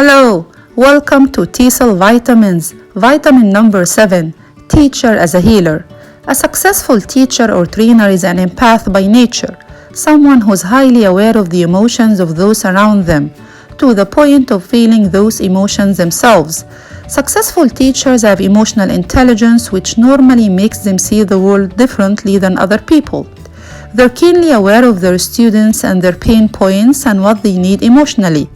Hello, welcome to TESOL Vitamins, vitamin number 7, Teacher as a Healer. A successful teacher or trainer is an empath by nature, someone who's highly aware of the emotions of those around them, to the point of feeling those emotions themselves. Successful teachers have emotional intelligence, which normally makes them see the world differently than other people. They're keenly aware of their students and their pain points and what they need emotionally.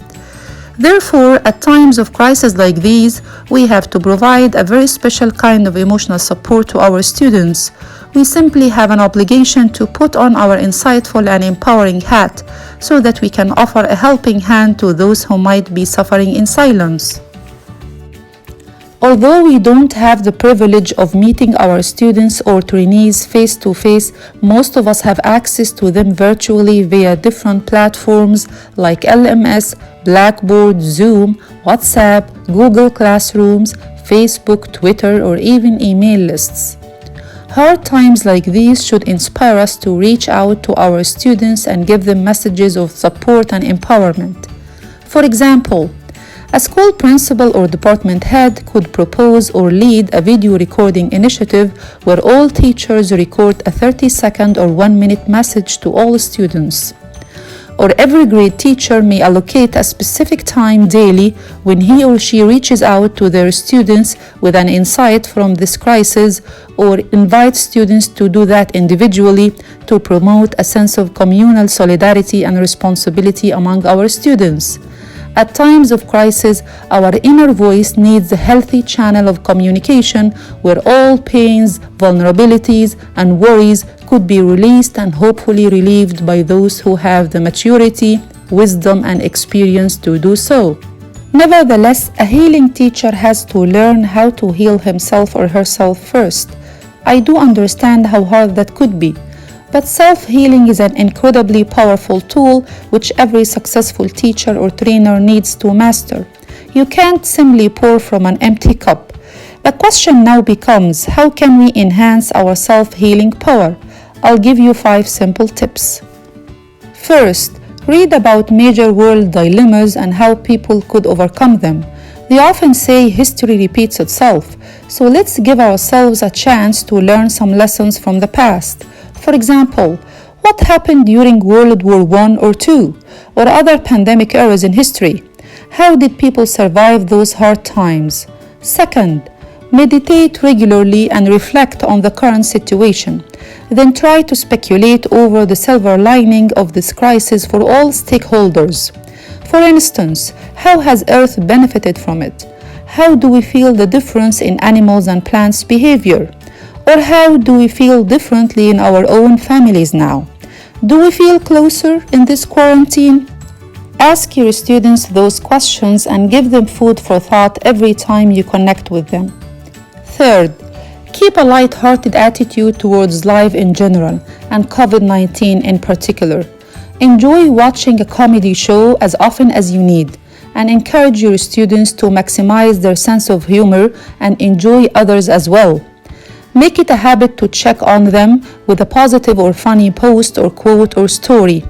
Therefore, at times of crisis like these, we have to provide a very special kind of emotional support to our students. We simply have an obligation to put on our insightful and empowering hat so that we can offer a helping hand to those who might be suffering in silence. Although we don't have the privilege of meeting our students or trainees face to face, most of us have access to them virtually via different platforms like LMS, Blackboard, Zoom, WhatsApp, Google Classrooms, Facebook, Twitter, or even email lists. Hard times like these should inspire us to reach out to our students and give them messages of support and empowerment. For example, a school principal or department head could propose or lead a video recording initiative where all teachers record a 30-second or 1-minute message to all students. Or every grade teacher may allocate a specific time daily when he or she reaches out to their students with an insight from this crisis, or invite students to do that individually to promote a sense of communal solidarity and responsibility among our students. At times of crisis, our inner voice needs a healthy channel of communication where all pains, vulnerabilities, and worries could be released and hopefully relieved by those who have the maturity, wisdom, and experience to do so. Nevertheless, a healing teacher has to learn how to heal himself or herself first. I do understand how hard that could be. But self-healing is an incredibly powerful tool which every successful teacher or trainer needs to master. You can't simply pour from an empty cup. The question now becomes, how can we enhance our self-healing power? I'll give you 5 simple tips. First, read about major world dilemmas and how people could overcome them. They often say history repeats itself, so let's give ourselves a chance to learn some lessons from the past. For example, what happened during World War I or II, or other pandemic eras in history? How did people survive those hard times? Second, meditate regularly and reflect on the current situation. Then try to speculate over the silver lining of this crisis for all stakeholders. For instance, how has Earth benefited from it? How do we feel the difference in animals and plants' behavior? Or how do we feel differently in our own families now? Do we feel closer in this quarantine? Ask your students those questions and give them food for thought every time you connect with them. Third, keep a lighthearted attitude towards life in general and COVID-19 in particular. Enjoy watching a comedy show as often as you need, and encourage your students to maximize their sense of humor and enjoy others as well. Make it a habit to check on them with a positive or funny post or quote or story.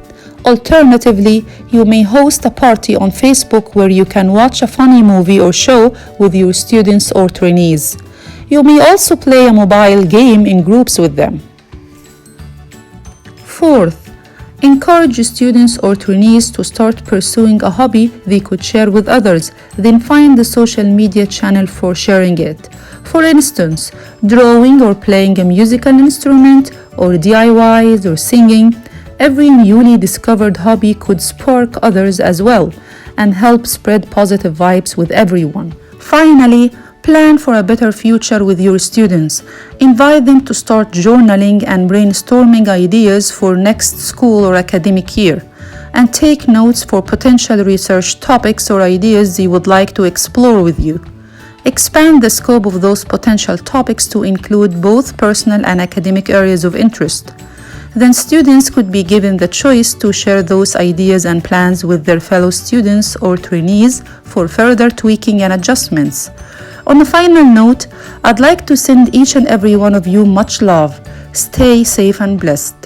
Alternatively, you may host a party on Facebook where you can watch a funny movie or show with your students or trainees. You may also play a mobile game in groups with them. Fourth, encourage students or trainees to start pursuing a hobby they could share with others, then find the social media channel for sharing it. For instance, drawing or playing a musical instrument, or DIYs or singing. Every newly discovered hobby could spark others as well and help spread positive vibes with everyone. Finally, plan for a better future with your students. Invite them to start journaling and brainstorming ideas for next school or academic year, and take notes for potential research topics or ideas they would like to explore with you. Expand the scope of those potential topics to include both personal and academic areas of interest. Then students could be given the choice to share those ideas and plans with their fellow students or trainees for further tweaking and adjustments. On a final note, I'd like to send each and every one of you much love. Stay safe and blessed.